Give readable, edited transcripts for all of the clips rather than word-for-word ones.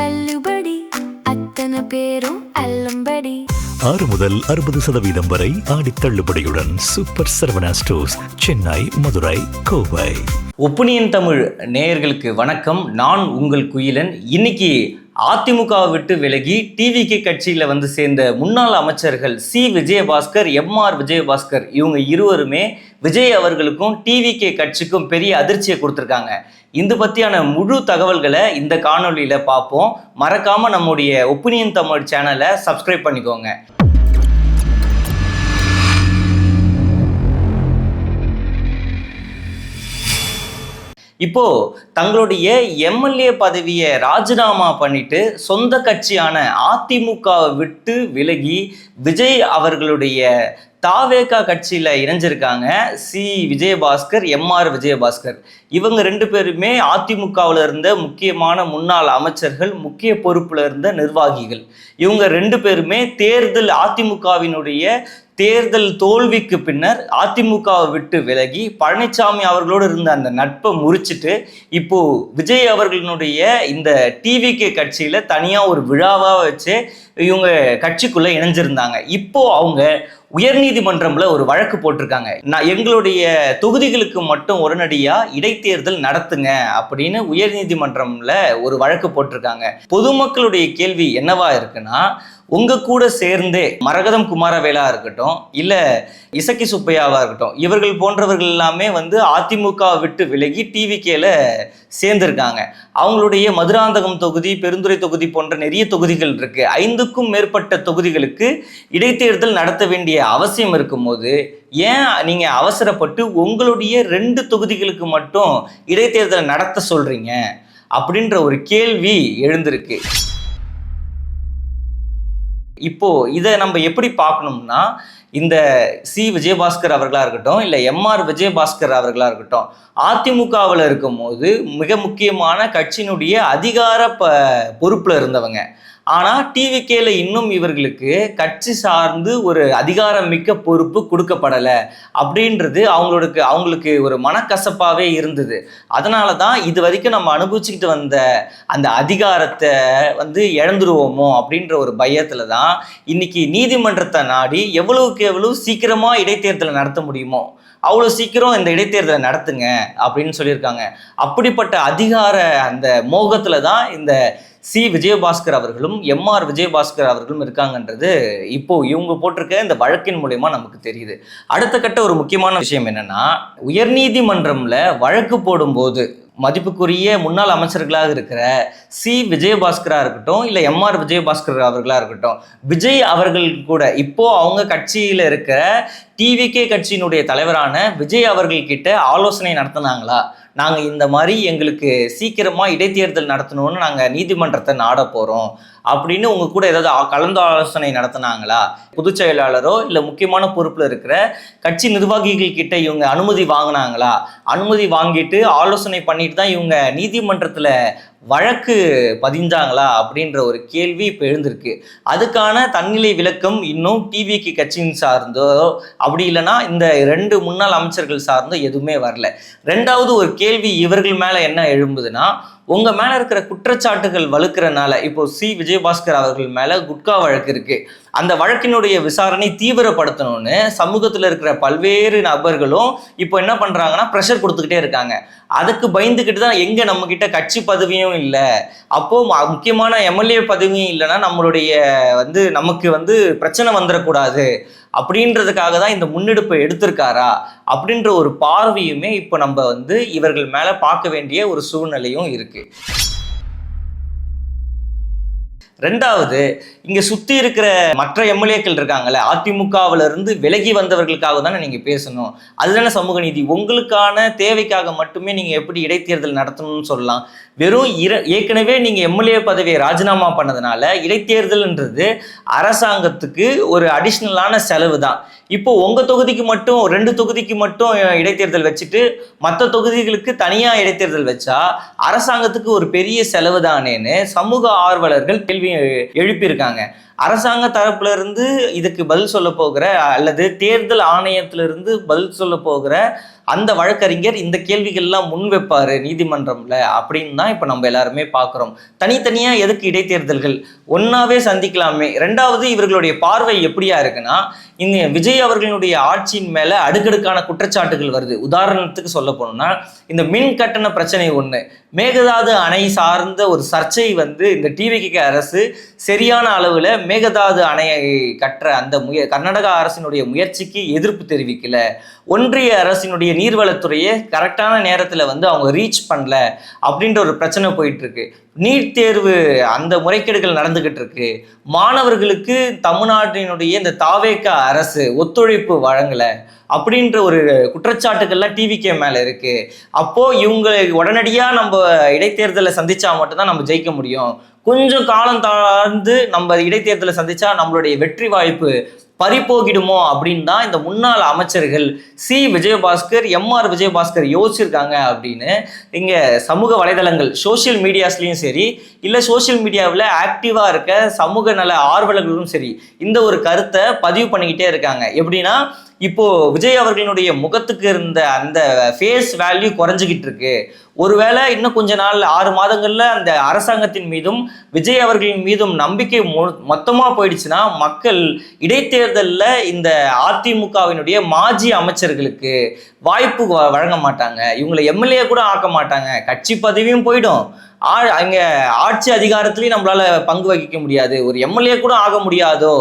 தள்ளுபடி அத்தனை பேரும் அல்லம்படி 6 முதல் 60% வரை ஆடி தள்ளுபடியுடன் super Saravana stores, Chennai, Madurai, Kovai. Opinion Tamil நேயர்களுக்கு வணக்கம். நான் உங்கள் குயிலன். இன்னைக்கு அதிமுகவை விட்டு விலகி டிவிகே கட்சியில் வந்து சேர்ந்த முன்னாள் அமைச்சர்கள் சி விஜயபாஸ்கர், எம்ஆர் விஜயபாஸ்கர், இவங்க இருவருமே விஜய் அவர்களுக்கும் டிவிகே கட்சிக்கும் பெரிய அதிர்ச்சியை கொடுத்துருக்காங்க. இந்த பற்றியான முழு தகவல்களை இந்த காணொலியில் பார்ப்போம். மறக்காமல் நம்முடைய ஒப்பீனியன் தமிழ் சேனலை சப்ஸ்கிரைப் பண்ணிக்கோங்க. இப்போ தங்களுடைய எம்எல்ஏ பதவியை ராஜினாமா பண்ணிட்டு சொந்த கட்சியான அதிமுகவை விட்டு விலகி விஜய் அவர்களுடைய தாவேகா கட்சியில் இணைஞ்சிருக்காங்க சி விஜயபாஸ்கர், எம்ஆர் விஜயபாஸ்கர். இவங்க ரெண்டு பேருமே அதிமுகவில் இருந்த முக்கியமான முன்னாள் அமைச்சர்கள், முக்கிய பொறுப்பில் இருந்த நிர்வாகிகள். இவங்க ரெண்டு பேருமே அதிமுகவினுடைய தேர்தல் தோல்விக்கு பின்னர் அதிமுகவை விட்டு விலகி பழனிசாமி அவர்களோடு இருந்த அந்த நட்பை முறிச்சிட்டு இப்போ விஜய் அவர்களினுடைய இந்த டிவிகே கட்சியில் தனியாக ஒரு விழாவாக வச்சு இவங்க கட்சிக்குள்ள இணைஞ்சிருந்தாங்க. இப்போ அவங்க உயர்நீதிமன்றம்ல ஒரு வழக்கு போட்டிருக்காங்க. எங்களுடைய தொகுதிகளுக்கு மட்டும் உடனடியாக இடைத்தேர்தல் நடத்துங்க அப்படின்னு உயர்நீதிமன்றம்ல ஒரு வழக்கு போட்டிருக்காங்க. பொதுமக்களுடைய கேள்வி என்னவா இருக்குன்னா, உங்க கூட சேர்ந்தே மரகதம் குமாரவேலா இருக்கட்டும், இல்ல இசக்கி சுப்பையாவா இருக்கட்டும், இவர்கள் போன்றவர்கள் எல்லாமே வந்து அதிமுக விட்டு விலகி டிவிகேல சேர்ந்திருக்காங்க. அவங்களுடைய மதுராந்தகம் தொகுதி, பெருந்துறை தொகுதி போன்ற நிறைய தொகுதிகள் இருக்கு. 5க்கும் மேற்பட்ட தொகுதிகளுக்கு இடைத்தேர்தல் நடத்த வேண்டிய அவசியம் இருக்கும்போது ஏன் நீங்க அவசரப்பட்டு உங்களுடைய 2 தொகுதிகளுக்கு மட்டும் இடைத்தேர்தலை நடத்த சொல்றீங்க அப்படின்ற ஒரு கேள்வி எழுந்திருக்கு. இப்போ இதை நம்ம எப்படி பார்க்கணும்னா, இந்த சி விஜயபாஸ்கர் அவர்களாக இருக்கட்டும், இல்லை எம்ஆர் விஜயபாஸ்கர் அவர்களாக இருக்கட்டும், அதிமுகவில் இருக்கும்போது மிக முக்கியமான கட்சியினுடைய அதிகார பொறுப்பில் இருந்தவங்க. ஆனால் டிவிகேல இன்னும் இவர்களுக்கு கட்சி சார்ந்து ஒரு அதிகாரம் மிக்க பொறுப்பு கொடுக்கப்படலை அப்படின்றது அவங்களுக்கு ஒரு மனக்கசப்பாகவே இருந்தது. அதனால தான் இது வரைக்கும் நம்ம அனுபவிச்சுக்கிட்டு வந்த அந்த அதிகாரத்தை வந்து இழந்துருவோமோ அப்படின்ற ஒரு பயத்தில் தான் இன்னைக்கு நீதிமன்றத்தை நாடி எவ்வளவுக்கு எவ்வளவு சீக்கிரமாக இடைத்தேர்தலை நடத்த முடியுமோ அவ்வளோ சீக்கிரம் இந்த இடைத்தேர்தலை நடத்துங்க அப்படின்னு சொல்லியிருக்காங்க. அப்படிப்பட்ட அதிகார அந்த மோகத்தில் தான் இந்த சி விஜயபாஸ்கர் அவர்களும் எம்ஆர் விஜயபாஸ்கர் அவர்களும் இருக்காங்கன்றது இப்போ இவங்க போட்டிருக்க இந்த வழக்கின் மூலமா நமக்கு தெரியுது. அடுத்த கட்ட ஒரு முக்கியமான விஷயம் என்னன்னா, உயர்நீதிமன்றம்ல வழக்கு போடும்போது மதிப்புக்குரிய முன்னாள் அமைச்சர்களாக இருக்கிற சி விஜயபாஸ்கராக இருக்கட்டும், இல்லை எம்ஆர் விஜயபாஸ்கர் அவர்களாக இருக்கட்டும், விஜய் அவர்கள் கூட இப்போ அவங்க கட்சியில் இருக்கிற டிவிகே கட்சியினுடைய தலைவரான விஜய் அவர்கள்கிட்ட ஆலோசனை நடத்தினாங்களா, நாங்கள் இந்த மாதிரி எங்களுக்கு சீக்கிரமாக இடைத்தேர்தல் நடத்தணும்னு நாங்கள் நீதிமன்றத்தை நாட போகிறோம் அப்படின்னு உங்க கூட ஏதாவது கலந்து ஆலோசனை நடத்தினாங்களா, பொதுச் செயலாளரோ இல்லை முக்கியமான பொறுப்பில் இருக்கிற கட்சி நிர்வாகிகள் கிட்ட இவங்க அனுமதி வாங்கினாங்களா, அனுமதி வாங்கிட்டு ஆலோசனை பண்ணிட்டு தான் இவங்க நீதிமன்றத்தில் வழக்கு பதிஞ்சாங்களா அப்படின்ற ஒரு கேள்வி இப்போ எழுந்திருக்கு. அதுக்கான தன்னிலை விளக்கம் இன்னும் டிவிகே கட்சியின் சார்ந்தோ அப்படி இல்லைன்னா இந்த 2 முன்னாள் அமைச்சர்கள் சார்ந்தோ எதுவுமே வரல. 2வது ஒரு கேள்வி இவர்கள் மேலே என்ன எழும்புதுன்னா, உங்கள் மேலே இருக்கிற குற்றச்சாட்டுகள் வலுக்கிறனால இப்போ சி விஜயபாஸ்கர் அவர்கள் மேலே குட்கா வழக்கு இருக்கு. அந்த வழக்கினுடைய விசாரணை தீவிரப்படுத்தணும்னு சமூகத்தில் இருக்கிற பல்வேறு நபர்களும் இப்போ என்ன பண்ணுறாங்கன்னா ப்ரெஷர் கொடுத்துக்கிட்டே இருக்காங்க. அதுக்கு பயந்துக்கிட்டு தான் எங்கே நம்மக்கிட்ட கட்சி பதவியும் இல்லை, அப்போது முக்கியமான எம்எல்ஏ பதவியும் இல்லைன்னா நம்மளுடைய நமக்கு பிரச்சனை வந்துடக்கூடாது அப்படின்றதுக்காக தான் இந்த முன்னெடுப்பை எடுத்திருக்காரா அப்படின்ற ஒரு பார்வையுமே இப்போ நம்ம இவர்கள் மேலே பார்க்க வேண்டிய ஒரு சூழ்நிலையும் இருக்கு. 2வது, இங்கே சுற்றி இருக்கிற மற்ற எம்எல்ஏக்கள் இருக்காங்கல்ல, அதிமுகவில் இருந்து விலகி வந்தவர்களுக்காக தானே நீங்கள் பேசணும். அதுதானே சமூக நீதி. உங்களுக்கான தேவைக்காக மட்டுமே நீங்கள் எப்படி இடைத்தேர்தல் நடத்தணும்னு சொல்லலாம். வெறும் ஏற்கனவே நீங்கள் எம்எல்ஏ பதவியை ராஜினாமா பண்ணதுனால இடைத்தேர்தல்ன்றது அரசாங்கத்துக்கு ஒரு அடிஷ்னலான செலவு தான். இப்போ உங்கள் தொகுதிக்கு மட்டும் 2 தொகுதிக்கு மட்டும் இடைத்தேர்தல் வச்சுட்டு மற்ற தொகுதிகளுக்கு தனியாக இடைத்தேர்தல் வச்சா அரசாங்கத்துக்கு ஒரு பெரிய செலவு தானேன்னு சமூக ஆர்வலர்கள் கேள்வி எழுப்பியிருக்காங்க. அரசாங்க தரப்புல இருந்து இதுக்கு பதில் சொல்ல போகிற அல்லது தேர்தல் ஆணையத்திலிருந்து பதில் சொல்ல போகிற அந்த வழக்கறிஞர் இந்த கேள்விகள்லாம் முன் வைப்பாரு நீதிமன்றம்ல அப்படின்னு தான் இப்போ நம்ம எல்லாருமே பார்க்குறோம். தனித்தனியா எதுக்கு இடைத்தேர்தல்கள், ஒன்னாவே சந்திக்கலாமே. ரெண்டாவது, இவர்களுடைய பார்வை எப்படியா இருக்குன்னா, இந்த விஜய் அவர்களுடைய ஆட்சியின் மேல அடுக்கடுக்கான குற்றச்சாட்டுகள் வருது. உதாரணத்துக்கு சொல்ல போனோம்னா, இந்த மின் கட்டண பிரச்சனை ஒண்ணு, மேகதாது அணை சார்ந்த ஒரு சர்ச்சை வந்து இந்த டிவிகே அரசு சரியான அளவுல மேகதாது அணையை கட்டுற அந்த கர்நாடகா அரசினுடைய முயற்சிக்கு எதிர்ப்பு தெரிவிக்கல. ஒன்றிய அரசினுடைய நீர்வளத்துறையை கரெக்டான நேரத்துல வந்து அவங்க ரீச் பண்ணல அப்படின்ற ஒரு பிரச்சனை போயிட்டு இருக்கு. நீட் தேர்வு அந்த முறைகேடுகள் நடந்துகிட்டு இருக்கு. மாணவர்களுக்கு தமிழ்நாட்டினுடைய இந்த தாவேகா அரசு ஒத்துழைப்பு வழங்கல அப்படின்ற ஒரு குற்றச்சாட்டுகள்லாம் டிவிகே மேல இருக்கு. அப்போ இவங்க உடனடியா நம்ம இடைத்தேர்தலை சந்திச்சா மட்டும்தான் நம்ம ஜெயிக்க முடியும். கொஞ்சம் காலம் தாழ்ந்து நம்ம இடைத்தேர்தலை சந்திச்சா நம்மளுடைய வெற்றி வாய்ப்பு பறிபோகிடுமோ அப்படின்னு தான் இந்த முன்னாள் அமைச்சர்கள் சி விஜயபாஸ்கர், எம்ஆர் விஜயபாஸ்கர் யோசிச்சிருக்காங்க அப்படின்னு இங்க சமூக வலைதளங்கள், சோசியல் மீடியாஸ்லயும் சரி, இல்லை சோசியல் மீடியாவில் ஆக்டிவா இருக்க சமூக நல ஆர்வலர்களும் சரி, இந்த ஒரு கருத்தை பதிவு பண்ணிக்கிட்டே இருக்காங்க. எப்படின்னா, இப்போ விஜய் அவர்களுடைய முகத்துக்கு இருந்த அந்த ஃபேஸ் வேல்யூ குறைஞ்சிக்கிட்டு இருக்கு. ஒருவேளை இன்னும் கொஞ்ச நாள் 6 மாதங்கள்ல அந்த அரசாங்கத்தின் மீதும் விஜய் அவர்களின் மீதும் நம்பிக்கை மொத்தமா போயிடுச்சுன்னா, மக்கள் இடைத்தேர்தலில் இந்த அதிமுகவினுடைய மாஜி அமைச்சர்களுக்கு வாய்ப்பு வழங்க மாட்டாங்க. இவங்களை எம்எல்ஏ கூட ஆக்க மாட்டாங்க. கட்சி பதவியும் போயிடும். அங்க ஆட்சி அதிகாரத்திலையும் நம்மளால பங்கு வகிக்க முடியாது, ஒரு எம்எல்ஏ கூட ஆக முடியாதோ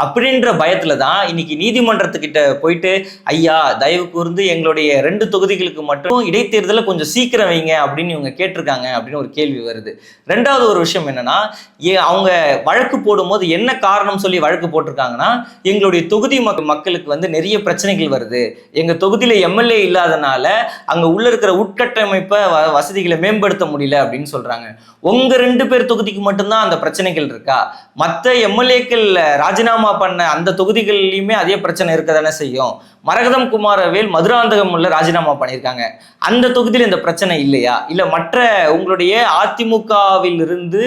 அப்படின்ற பயத்துல தான் இன்னைக்கு நீதிமன்றத்துக்கிட்ட போயிட்டு, ஐயா தயவு கூர்ந்து எங்களுடைய 2 தொகுதிகளுக்கு மட்டும் இடைத்தேர்தலை கொஞ்சம் சீக்கிரம் வைங்க அப்படின்னு இவங்க கேட்டிருக்காங்க அப்படின்னு ஒரு கேள்வி வருது. ரெண்டாவது ஒரு விஷயம் என்னன்னா, அவங்க வழக்கு போடும்போது என்ன காரணம் சொல்லி வழக்கு போட்டிருக்காங்கன்னா, எங்களுடைய தொகுதி மக்களுக்கு வந்து நிறைய பிரச்சனைகள் வருது, எங்க தொகுதியில எம்எல்ஏ இல்லாதனால அங்க உள்ள இருக்கிற உட்கட்டமைப்பை வசதிகளை மேம்படுத்த முடியல அப்படின்னு சொல்றாங்க. உங்க 2 பேர் தொகுதிக்கு மட்டும்தான் அந்த பிரச்சனைகள் இருக்கா? மற்ற எம்எல்ஏக்கள் ராஜினாமா பண்ண அந்த தொகுதிகளிலுமே அதே பிரச்சனை இருக்கதானே செய்யும். மரகதம் குமாரவேல் மதுராந்தகம் ராஜினாமா பண்ணியிருக்காங்க, அந்த தொகுதியில் இந்த பிரச்சனை இல்லையா? இல்ல மற்ற உங்களுடைய அதிமுகவில் இருந்து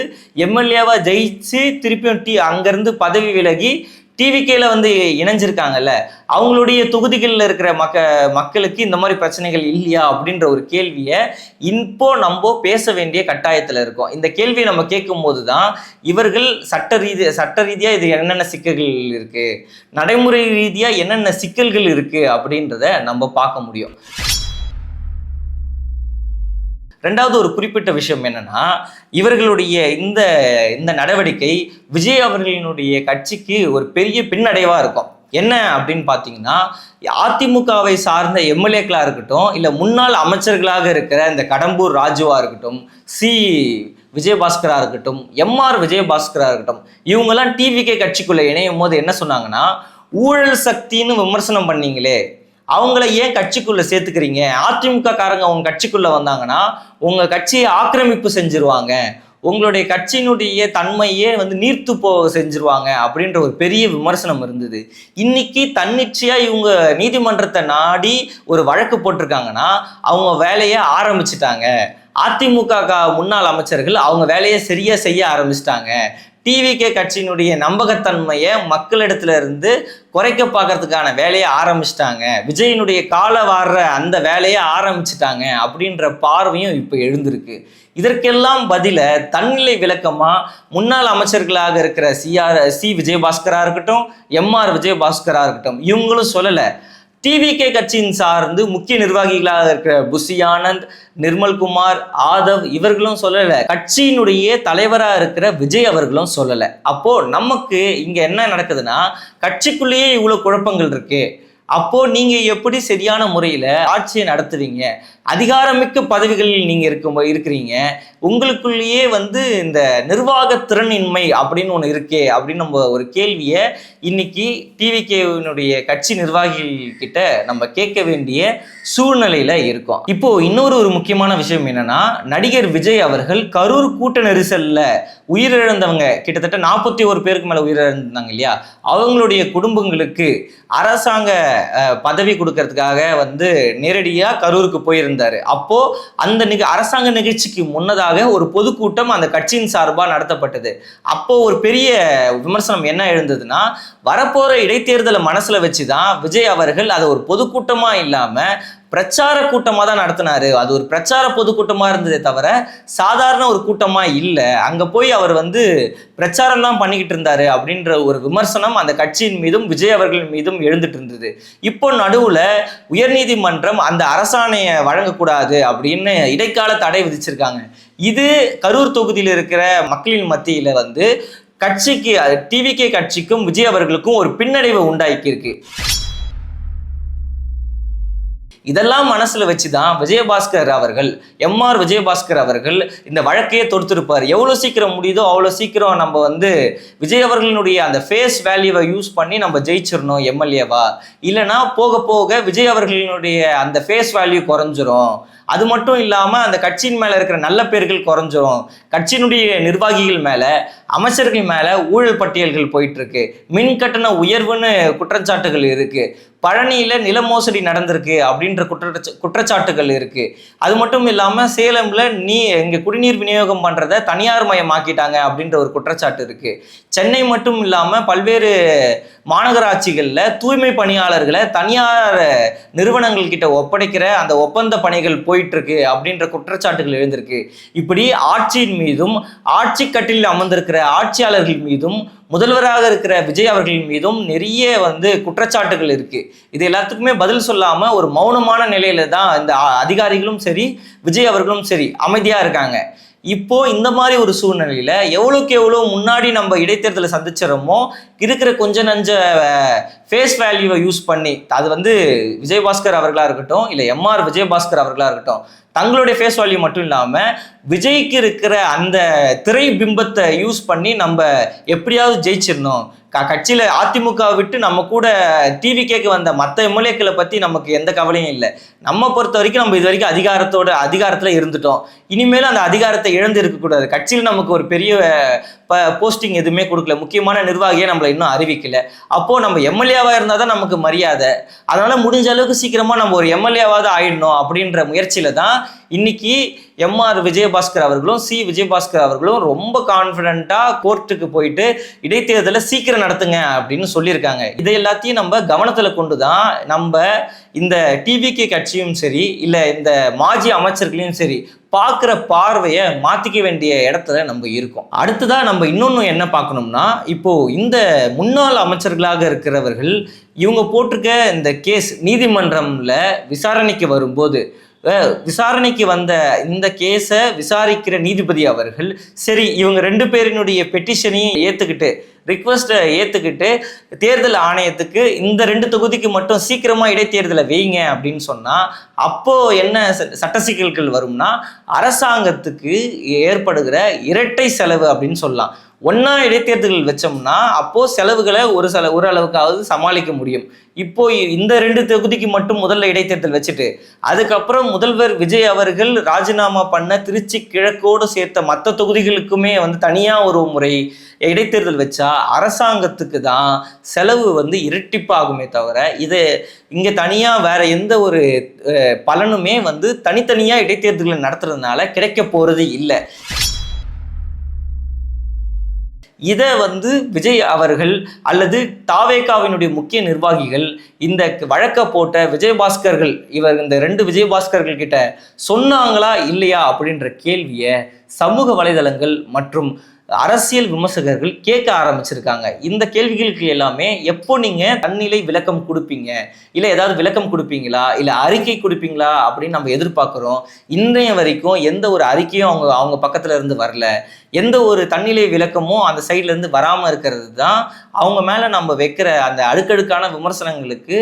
எம்எல்ஏவா ஜெயிச்சு திருப்பியும் அங்கிருந்து பதவி விலகி டிவிகேல வந்து இணைஞ்சிருக்காங்கல்ல, அவங்களுடைய தொகுதிகளில் இருக்கிற மக்களுக்கு இந்த மாதிரி பிரச்சனைகள் இல்லையா அப்படின்ற ஒரு கேள்வியை இப்போ நம்ம பேச வேண்டிய கட்டாயத்தில் இருக்கோம். இந்த கேள்வியை நம்ம கேட்கும் போது தான் இவர்கள் சட்ட ரீதியா இது என்னென்ன சிக்கல்கள் இருக்கு, நடைமுறை ரீதியா என்னென்ன சிக்கல்கள் இருக்கு அப்படின்றத நம்ம பார்க்க முடியும். ரெண்டாவது ஒரு குறிப்பிட்ட விஷயம் என்னன்னா, இவர்களுடைய இந்த நடவடிக்கை விஜய் அவர்களினுடைய கட்சிக்கு ஒரு பெரிய பின்னடைவா இருக்கும். என்ன அப்படின்னு பார்த்தீங்கன்னா, அதிமுகவை சார்ந்த எம்எல்ஏக்களாக இருக்கட்டும், இல்லை முன்னாள் அமைச்சர்களாக இருக்கிற இந்த கடம்பூர் ராஜுவா இருக்கட்டும், சி விஜயபாஸ்கரா இருக்கட்டும், எம்ஆர் விஜயபாஸ்கரா இருக்கட்டும், இவங்கெல்லாம் டிவிகே கட்சிக்குள்ள இணையும் போது என்ன சொன்னாங்கன்னா, ஊழல் சக்தின்னு விமர்சனம் பண்ணீங்களே, அவங்கள ஏன் கட்சிக்குள்ள சேர்த்துக்கிறீங்க? அதிமுக காரங்க உங்க கட்சிக்குள்ள வந்தாங்கன்னா உங்க கட்சியை ஆக்கிரமிப்பு செஞ்சிருவாங்க, உங்களுடைய கட்சியினுடைய தன்மையே வந்து நீர்த்து செஞ்சிருவாங்க அப்படின்ற ஒரு பெரிய விமர்சனம் இருந்தது. இன்னைக்கு தன்னிச்சையா இவங்க நீதிமன்றத்தை நாடி ஒரு வழக்கு போட்டிருக்காங்கன்னா அவங்க வேலையை ஆரம்பிச்சுட்டாங்க. அதிமுக முன்னாள் அமைச்சர்கள் அவங்க வேலையை சரியா செய்ய ஆரம்பிச்சிட்டாங்க. டிவிகே கட்சியினுடைய நம்பகத்தன்மையை மக்களிடத்துல இருந்து குறைக்க பார்க்கறதுக்கான வேலையை ஆரம்பிச்சிட்டாங்க. விஜயினுடைய கால வாடுற அந்த வேலையை ஆரம்பிச்சிட்டாங்க அப்படின்ற பார்வையும் இப்போ எழுந்திருக்கு. இதற்கெல்லாம் பதில தன்னிலை விளக்கமா முன்னாள் அமைச்சர்களாக இருக்கிற சி விஜயபாஸ்கரா இருக்கட்டும், எம்ஆர் விஜயபாஸ்கரா இருக்கட்டும், இவங்களும் சொல்லலை. டிவிகே கட்சியின் சார்ந்து முக்கிய நிர்வாகிகளாக இருக்கிற புஷி ஆனந்த், நிர்மல்குமார், ஆதவ் இவர்களும் சொல்லலை. கட்சியினுடைய தலைவராக இருக்கிற விஜய் அவர்களும் சொல்லலை. அப்போ நமக்கு இங்க என்ன நடக்குதுன்னா, கட்சிக்குள்ளேயே இவ்வளவு குழப்பங்கள் இருக்கு. அப்போ நீங்க எப்படி சரியான முறையில ஆட்சியை நடத்துவீங்க? அதிகாரமிக்க பதவிகளில் நீங்க இருக்கிறீங்க, உங்களுக்குள்ளேயே வந்து இந்த நிர்வாக திறனின்மை அப்படின்னு ஒன்று இருக்கே அப்படின்னு நம்ம ஒரு கேள்வியை இன்னைக்கு டிவிகேவினுடைய கட்சி நிர்வாகிகள் கிட்ட நம்ம கேட்க வேண்டிய சூழ்நிலையில இருக்கோம். இப்போ இன்னொரு முக்கியமான விஷயம் என்னன்னா, நடிகர் விஜய் அவர்கள் கரூர் கூட்ட நெரிசல்ல உயிரிழந்தவங்க கிட்டத்தட்ட 41 பேருக்கு மேல உயிரிழந்தாங்க இல்லையா, அவங்களுடைய குடும்பங்களுக்கு அரசாங்க பதவி கொடுக்கறதுக்காக வந்து நேரடியாக கரூருக்கு போயிருந்தார். அப்போது அந்த அரசாங்க நிகழ்ச்சிக்கு முன்னதாக ஒரு பொதுக்கூட்டம் அந்த கட்சியின் சார்பாக நடத்தப்பட்டது. அப்போது ஒரு பெரிய விமர்சனம் என்ன எழுந்ததுன்னா, வரப்போகிற இடைத்தேர்தலை மனசில் வச்சு தான் விஜய் அவர்கள் அதை ஒரு பொதுக்கூட்டமாக இல்லாமல் பிரச்சார கூட்டமாக தான் நடத்தினாரு. அது ஒரு பிரச்சார பொதுக்கூட்டமாக இருந்ததே தவிர சாதாரண ஒரு கூட்டமாக இல்லை. அங்கே போய் அவர் வந்து பிரச்சாரம்லாம் பண்ணிக்கிட்டு இருந்தாரு அப்படின்ற ஒரு விமர்சனம் அந்த கட்சியின் மீதும் விஜய் அவர்கள் மீதும் எழுந்துட்டு இருந்தது. இப்போ நடுவில் உயர்நீதிமன்றம் அந்த அரசாணையை வழங்கக்கூடாது அப்படின்னு இடைக்கால தடை விதிச்சிருக்காங்க. இது கரூர் தொகுதியில் இருக்கிற மக்களின் மத்தியில் வந்து கட்சிக்கு, டிவிகே கட்சிக்கும் விஜய் அவர்களுக்கும் ஒரு பின்னடைவை உண்டாக்கியிருக்கு. இதெல்லாம் மனசுல வச்சுதான் விஜயபாஸ்கர் அவர்கள், எம்ஆர் விஜயபாஸ்கர் அவர்கள் இந்த வழக்கையே தொடுத்திருப்பார். எவ்வளவு சீக்கிரம் முடியுதோ அவ்வளவு சீக்கிரம் நம்ம வந்து விஜய் அவர்களினுடைய அந்த ஃபேஸ் வேல்யூவை யூஸ் பண்ணி நம்ம ஜெயிச்சிடணும் எம்எல்ஏவா, இல்லைன்னா போக போக விஜய் அவர்களினுடைய அந்த ஃபேஸ் வேல்யூ குறைஞ்சிரும். அது மட்டும் இல்லாமல் அந்த கட்சியின் மேலே இருக்கிற நல்ல பேர்கள் குறைஞ்சிரும். கட்சியினுடைய நிர்வாகிகள் மேலே, அமைச்சர்கள் மேலே ஊழல் பட்டியல்கள் போயிட்டு இருக்கு. மின் கட்டண உயர்வுன்னு குற்றச்சாட்டுகள் இருக்கு. பழனியில் நில மோசடி நடந்திருக்கு அப்படின்ற குற்றச்சாட்டுகள் இருக்கு. அது மட்டும் இல்லாமல் சேலம்ல இங்கே குடிநீர் விநியோகம் பண்ணுறதை தனியார் மயமாக்கிட்டாங்க அப்படின்ற ஒரு குற்றச்சாட்டு இருக்கு. சென்னை மட்டும் இல்லாமல் பல்வேறு மாநகராட்சிகளில் தூய்மை பணியாளர்களை தனியார் நிறுவனங்கள் கிட்ட ஒப்படைக்கிற அந்த ஒப்பந்த பணிகள் போயிட்டு இருக்கு அப்படின்ற குற்றச்சாட்டுகள் எழுந்திருக்கு. இப்படி ஆட்சியின் மீதும் ஆட்சி கட்டிலில் அமர்ந்திருக்கிற ஆட்சியாளர்கள் மீதும் முதல்வராக இருக்கிற விஜய் அவர்கள் மீதும் நிறைய வந்து குற்றச்சாட்டுகள் இருக்கு. இது எல்லாத்துக்குமே பதில் சொல்லாம ஒரு மௌனமான நிலையில தான் இந்த அதிகாரிகளும் சரி விஜய் அவர்களும் சரி அமைதியா இருக்காங்க. இப்போ இந்த மாதிரி ஒரு சூழ்நிலையில எவ்வளோக்கு எவ்வளோ முன்னாடி நம்ம இடைத்தேர்தலை சந்திச்சிடறோமோ இருக்கிற கொஞ்ச நஞ்ச ஃபேஸ் வேல்யூவை யூஸ் பண்ணி, அது வந்து விஜயபாஸ்கர் அவர்களா இருக்கட்டும் இல்லை எம்ஆர் விஜயபாஸ்கர் அவர்களா இருக்கட்டும், தங்களுடைய ஃபேஸ் வேல்யூ மட்டும் இல்லாமல் விஜய்க்கு இருக்கிற அந்த திரை பிம்பத்தை யூஸ் பண்ணி நம்ம எப்படியாவது ஜெயிச்சிடணும். கட்சியில் அதிமுக விட்டு நம்ம கூட டிவிகேக்கு வந்த மற்ற எம்எல்ஏக்களை பற்றி நமக்கு எந்த கவலையும் இல்லை. நம்ம பொறுத்த வரைக்கும் நம்ம இது வரைக்கும் அதிகாரத்தில் இருந்துட்டோம். இனிமேல் அந்த அதிகாரத்தை இழந்து இருக்கக்கூடாது. கட்சியில் நமக்கு ஒரு பெரிய போஸ்டிங் எதுவுமே கொடுக்கல, முக்கியமான நிர்வாகியை நம்மளை இன்னும் அறிவிக்கல. அப்போது நம்ம எம்எல்ஏவாக இருந்தால் தான் நமக்கு மரியாதை. அதனால் முடிஞ்ச அளவுக்கு சீக்கிரமாக நம்ம ஒரு எம்எல்ஏவாவது ஆயிடணும் அப்படின்ற முயற்சியில் தான் இன்னைக்கு எம்ஆர் விஜயபாஸ்கர் அவர்களும் விஜயபாஸ்கர் அவர்களும் ரொம்ப கான்ஃபிடென்ட்டாக கோர்ட்டுக்கு போயிட்டு இடைத்தேர்தலை சீக்கிரம் நடத்துங்க அப்படின்னு சொல்லியிருக்காங்க. இதை எல்லாத்தையும் நம்ம கவனத்தில் கொண்டு தான் நம்ம இந்த டிவிகே கட்சியும் சரி இல்லை இந்த மாஜி அமைச்சர்களையும் சரி பார்க்குற பார்வையை மாற்றிக்க வேண்டிய இடத்துல நம்ம இருக்கோம். அடுத்ததாக நம்ம இன்னொன்று என்ன பார்க்கணும்னா, இப்போது இந்த முன்னாள் அமைச்சர்களாக இருக்கிறவர்கள் இவங்க போட்டிருக்க இந்த கேஸ் நீதிமன்றம்ல விசாரணைக்கு வரும்போது, விசாரணைக்கு வந்த இந்த கேஸை விசாரிக்கிற நீதிபதி அவர்கள் சரி இவங்க ரெண்டு பேரினுடைய பெட்டிஷனையும் ஏற்றுக்கிட்டு, ரிக்வெஸ்ட்டை ஏற்றுக்கிட்டு தேர்தல் ஆணையத்துக்கு இந்த 2 தொகுதிக்கு மட்டும் சீக்கிரமாக இடைத்தேர்தலை வைங்க அப்படின்னு சொன்னால் அப்போது என்ன சட்ட சிக்கல்கள் வரும்னா, அரசாங்கத்துக்கு ஏற்படுகிற இரட்டை செலவு அப்படின்னு சொல்லலாம். ஒன்றா இடைத்தேர்தல்கள் வச்சோம்னா அப்போது செலவுகளை ஒரு அளவுக்காவது சமாளிக்க முடியும். இப்போ இந்த 2 தொகுதிக்கு மட்டும் முதல்ல இடைத்தேர்தல் வச்சுட்டு அதுக்கப்புறம் முதல்வர் விஜய் அவர்கள் ராஜினாமா பண்ண திருச்சி கிழக்கோடு சேர்த்த மற்ற தொகுதிகளுக்குமே வந்து தனியாக ஒரு முறை இடைத்தேர்தல் வச்சா அரசாங்கத்துக்கு தான் செலவு வந்து இரட்டிப்பாகுமே தவிர இது இங்கே தனியாக வேற எந்த ஒரு பலனுமே வந்து தனித்தனியாக இடைத்தேர்தல்களை நடத்துறதுனால கிடைக்க போகிறது இல்லை. இதை வந்து விஜய் அவர்கள் அல்லது தாவேகாவினுடைய முக்கிய நிர்வாகிகள் இந்த வழக்கை போட்ட விஜயபாஸ்கர்கள் இந்த 2 விஜயபாஸ்கர்கள் கிட்ட சொன்னாங்களா இல்லையா அப்படின்ற கேள்வியை சமூக வலைதளங்கள் மற்றும் அரசியல் விமர்சகர்கள் கேட்க ஆரம்பிச்சிருக்காங்க. இந்த கேள்விகளுக்கு எல்லாமே எப்போ நீங்கள் தன்னிலை விளக்கம் கொடுப்பீங்க, இல்லை ஏதாவது விளக்கம் கொடுப்பீங்களா, இல்லை அறிக்கை கொடுப்பீங்களா அப்படின்னு நம்ம எதிர்பார்க்குறோம். இன்றைய வரைக்கும் எந்த ஒரு அறிக்கையும் அவங்க பக்கத்தில் இருந்து வரல. எந்த ஒரு தன்னிலை விளக்கமும் அந்த சைட்லேருந்து வராமல் இருக்கிறது தான் அவங்க மேலே நம்ம வைக்கிற அந்த அடுக்கடுக்கான விமர்சனங்களுக்கு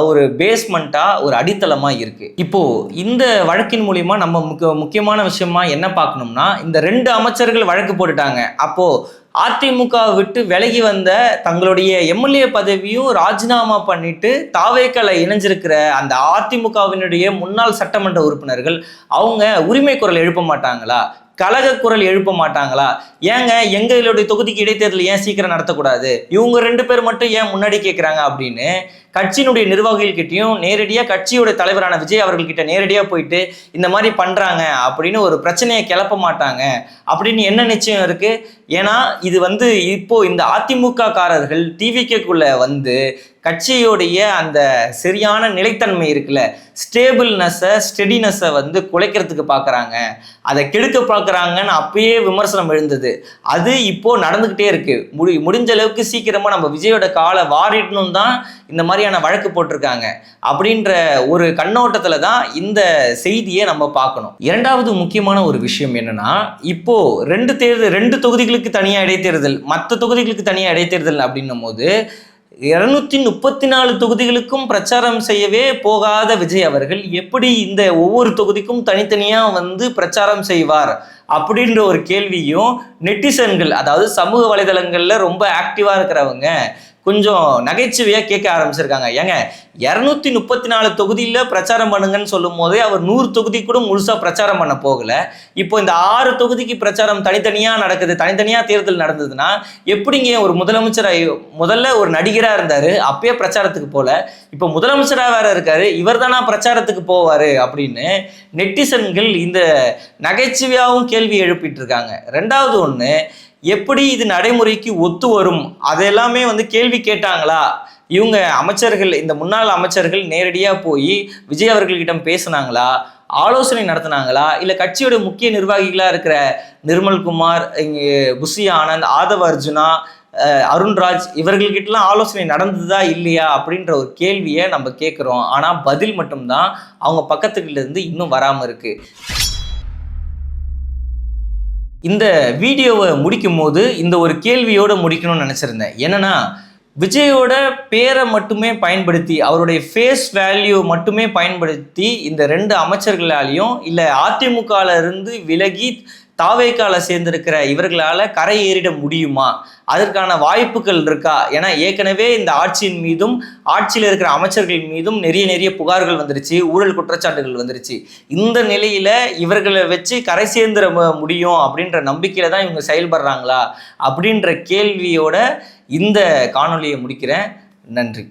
ஒரு பேஸ்மெண்ட்டாக ஒரு அடித்தளமாக இருக்குது. இப்போது இந்த வழக்கின் மூலிமா நம்ம முக்கியமான விஷயமா என்ன பார்க்கணும்னா, இந்த 2 அமைச்சர்கள் வழக்கு போட்டுட்டாங்க. அப்போது அதிமுக விட்டு விலகி வந்த தங்களுடைய எம்எல்ஏ பதவியும் ராஜினாமா பண்ணிட்டு தாவேக்கல இணைஞ்சிருக்கிற அந்த அதிமுகவினுடைய முன்னாள் சட்டமன்ற உறுப்பினர்கள் அவங்க உரிமை குரல் எழுப்ப மாட்டாங்களா, கழக குரல் எழுப்ப மாட்டாங்களா? ஏங்க எங்களுடைய தொகுதிக்கு இடைத்தேர்தல் ஏன் சீக்கிரம் நடத்தக்கூடாது, இவங்க 2 பேர் மட்டும் ஏன் முன்னாடி கேட்குறாங்க அப்படின்னு கட்சியினுடைய நிர்வாகிகள்கிட்டையும் நேரடியாக கட்சியோட தலைவரான விஜய் அவர்கள்கிட்ட நேரடியாக போயிட்டு இந்த மாதிரி பண்ணுறாங்க அப்படின்னு ஒரு பிரச்சனையை கிளப்ப மாட்டாங்க அப்படின்னு என்ன நிச்சயம் இருக்கு? ஏன்னா இது இப்போ இந்த அதிமுக காரர்கள் டிவிகேக்குள்ள கட்சியோடைய அந்த சரியான நிலைத்தன்மை இருக்குல்ல, ஸ்டெடினஸை குலைக்கிறதுக்கு பார்க்குறாங்க, அதை கெடுக்க பார்க்குறாங்கன்னு அப்பயே விமர்சனம் எழுந்தது. அது இப்போ நடந்துக்கிட்டே இருக்கு. முடிஞ்ச அளவுக்கு சீக்கிரமாக நம்ம விஜயோட காலை வாரிடணும் தான் இந்த மாதிரியான வழக்கு போட்டிருக்காங்க அப்படின்ற ஒரு கண்ணோட்டத்தில் தான் இந்த செய்தியை நம்ம பார்க்கணும். இரண்டாவது முக்கியமான ஒரு விஷயம் என்னன்னா, இப்போ ரெண்டு தொகுதிகளுக்கு தனியாக இடைத்தேர்தல், மற்ற தொகுதிகளுக்கு தனியாக இடைத்தேர்தல் அப்படின்னும் போது 234 தொகுதிகளுக்கும் பிரச்சாரம் செய்யவே போகாத விஜய் அவர்கள் எப்படி இந்த ஒவ்வொரு தொகுதிக்கும் தனித்தனியாக பிரச்சாரம் செய்வார் அப்படின்ற ஒரு கேள்வியும் நெட்டிசன்கள், அதாவது சமூக வலைதளங்களில் ரொம்ப ஆக்டிவாக இருக்கிறவங்க கொஞ்சம் நகைச்சுவையாக கேட்க ஆரம்பிச்சிருக்காங்க. ஏங்க 234 தொகுதியில் பிரச்சாரம் பண்ணுங்கன்னு சொல்லும் போதே அவர் 100 தொகுதி கூட முழுசாக பிரச்சாரம் பண்ண போகலை. இப்போ இந்த 6 தொகுதிக்கு பிரச்சாரம் தனித்தனியாக நடக்குது, தனித்தனியாக தேர்தல் நடந்ததுன்னா எப்படிங்க ஒரு முதலமைச்சராக முதல்ல ஒரு நடிகராக இருந்தார், அப்பயே பிரச்சாரத்துக்கு போகல, இப்போ முதலமைச்சராக வேற இருக்காரு, இவர் தானா பிரச்சாரத்துக்கு போவார் அப்படின்னு நெட்டிசன்கள் இந்த நகைச்சுவையாகவும் கேள்வி எழுப்பிட்டு இருக்காங்க. ரெண்டாவது ஒன்று, எப்படி இது நடைமுறைக்கு ஒத்து வரும் அதெல்லாமே கேள்வி கேட்டாங்களா? இவங்க அமைச்சர்கள், இந்த முன்னாள் அமைச்சர்கள் நேரடியாக போய் விஜய் அவர்கள்கிட்ட பேசினாங்களா, ஆலோசனை நடத்தினாங்களா, இல்லை கட்சியோட முக்கிய நிர்வாகிகளாக இருக்கிற நிர்மல்குமார், புஷி ஆனந்த், ஆதவ அர்ஜுனா, அருண்ராஜ் இவர்கள்கிட்டலாம் ஆலோசனை நடந்ததா இல்லையா அப்படின்ற ஒரு கேள்வியை நம்ம கேட்குறோம். ஆனால் பதில் மட்டும்தான் அவங்க பக்கத்துலேருந்து இன்னும் வராமல் இருக்கு. இந்த வீடியோவை முடிக்கும் போது இந்த ஒரு கேள்வியோடு முடிக்கணும்னு நினச்சிருந்தேன். என்னன்னா, விஜயோட பேரை மட்டுமே பயன்படுத்தி, அவருடைய ஃபேஸ் வேல்யூ மட்டுமே பயன்படுத்தி இந்த 2 அமைச்சர்களாலையும் இல்லை அதிமுகவில் இருந்து விலகி தாவேக்கால சேர்ந்திருக்கிற இவர்களால் கரை ஏறிட முடியுமா? அதற்கான வாய்ப்புகள் இருக்கா? ஏன்னா ஏற்கனவே இந்த ஆட்சியின் மீதும் ஆட்சியில் இருக்கிற அமைச்சர்கள் மீதும் நிறைய புகார்கள் வந்துருச்சு, ஊழல் குற்றச்சாட்டுகள் வந்துருச்சு. இந்த நிலையில இவர்களை வச்சு கரை சேர்ந்துட முடியும் அப்படின்ற நம்பிக்கையில தான் இவங்க செயல்படுறாங்களா அப்படின்ற கேள்வியோட இந்த காணொலியை முடிக்கிறேன். நன்றி.